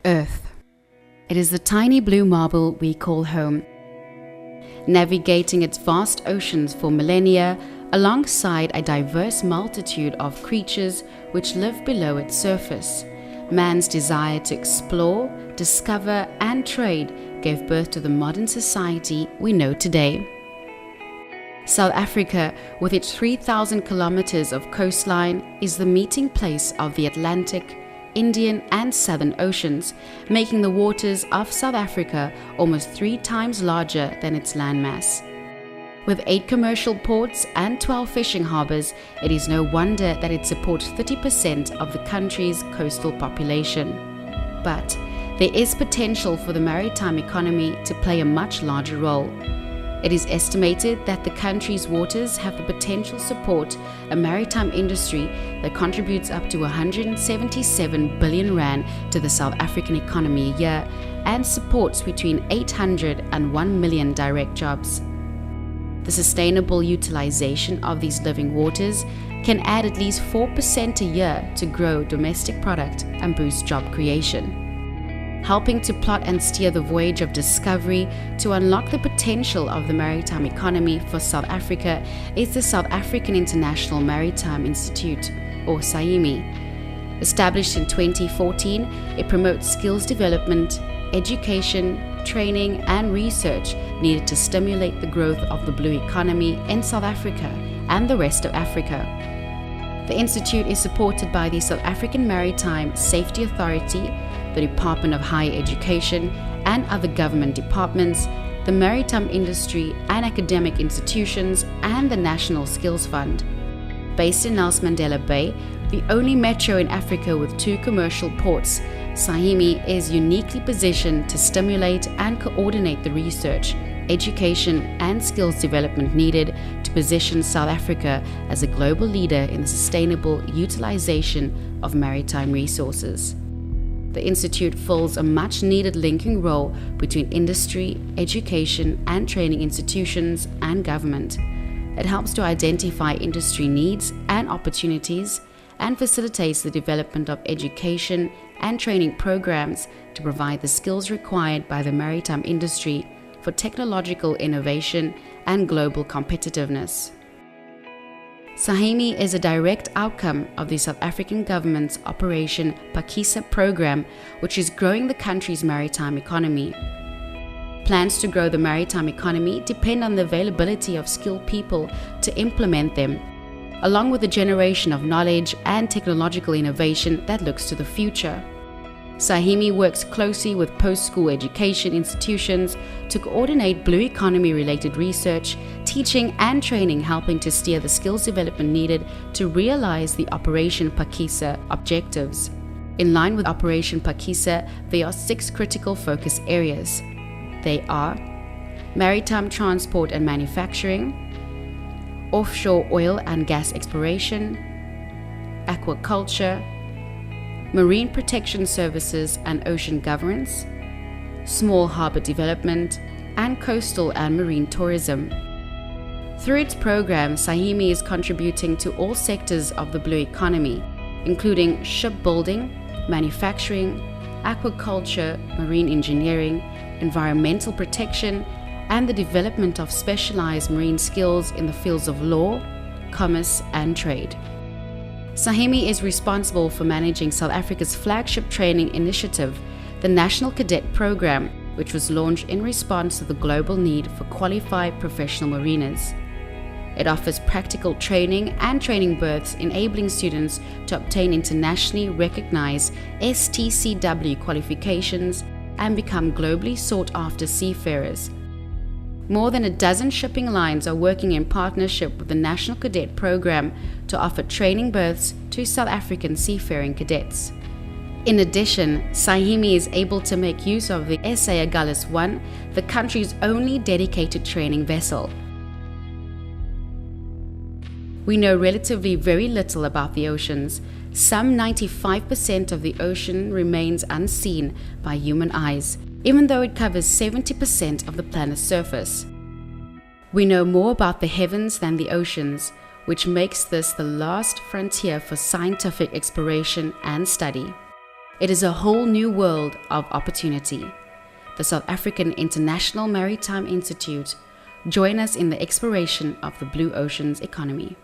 Earth. It is the tiny blue marble we call home. Navigating its vast oceans for millennia, alongside a diverse multitude of creatures which live below its surface, man's desire to explore, discover, and trade gave birth to the modern society we know today. South Africa, with its 3,000 kilometers of coastline, is the meeting place of the Atlantic, Indian, and Southern Oceans, making the waters of South Africa almost 3 times larger than its landmass. With 8 commercial ports and 12 fishing harbors, it is no wonder that it supports 30% of the country's coastal population. But there is potential for the maritime economy to play a much larger role. It is estimated that the country's waters have the potential to support a maritime industry that contributes up to 177 billion rand to the South African economy a year and supports between 800 and 1 million direct jobs. The sustainable utilization of these living waters can add at least 4% a year to grow domestic product and boost job creation. Helping to plot and steer the voyage of discovery to unlock the potential of the maritime economy for South Africa is the South African International Maritime Institute, or SAIMI. Established in 2014, it promotes skills development, education, training, and research needed to stimulate the growth of the blue economy in South Africa and the rest of Africa. The institute is supported by the South African Maritime Safety Authority, the Department of Higher Education, and other government departments, the maritime industry and academic institutions, and the National Skills Fund. Based in Nelson Mandela Bay, the only metro in Africa with 2 commercial ports, SAIMI is uniquely positioned to stimulate and coordinate the research, education, and skills development needed to position South Africa as a global leader in the sustainable utilization of maritime resources. The Institute fills a much-needed linking role between industry, education, and training institutions and government. It helps to identify industry needs and opportunities and facilitates the development of education and training programs to provide the skills required by the maritime industry for technological innovation and global competitiveness. SAIMI is a direct outcome of the South African government's Operation Phakisa program, which is growing the country's maritime economy. Plans to grow the maritime economy depend on the availability of skilled people to implement them, along with the generation of knowledge and technological innovation that looks to the future. SAIMI works closely with post-school education institutions to coordinate blue economy-related research, teaching and training, helping to steer the skills development needed to realize the Operation Phakisa objectives. In line with Operation Phakisa, there are 6 critical focus areas. They are maritime transport and manufacturing, offshore oil and gas exploration, aquaculture, marine protection services and ocean governance, small harbor development, and coastal and marine tourism. Through its program, SAIMI is contributing to all sectors of the blue economy, including shipbuilding, manufacturing, aquaculture, marine engineering, environmental protection, and the development of specialized marine skills in the fields of law, commerce, and trade. SAIMI is responsible for managing South Africa's flagship training initiative, the National Cadet Program, which was launched in response to the global need for qualified professional mariners. It offers practical training and training berths, enabling students to obtain internationally recognized STCW qualifications and become globally sought-after seafarers. More than a dozen shipping lines are working in partnership with the National Cadet Program to offer training berths to South African seafaring cadets. In addition, SAIMI is able to make use of the SA Agulhas 1, the country's only dedicated training vessel. We know relatively very little about the oceans. Some 95% of the ocean remains unseen by human eyes, even though it covers 70% of the planet's surface. We know more about the heavens than the oceans, which makes this the last frontier for scientific exploration and study. It is a whole new world of opportunity. The South African International Maritime Institute join us in the exploration of the blue ocean's economy.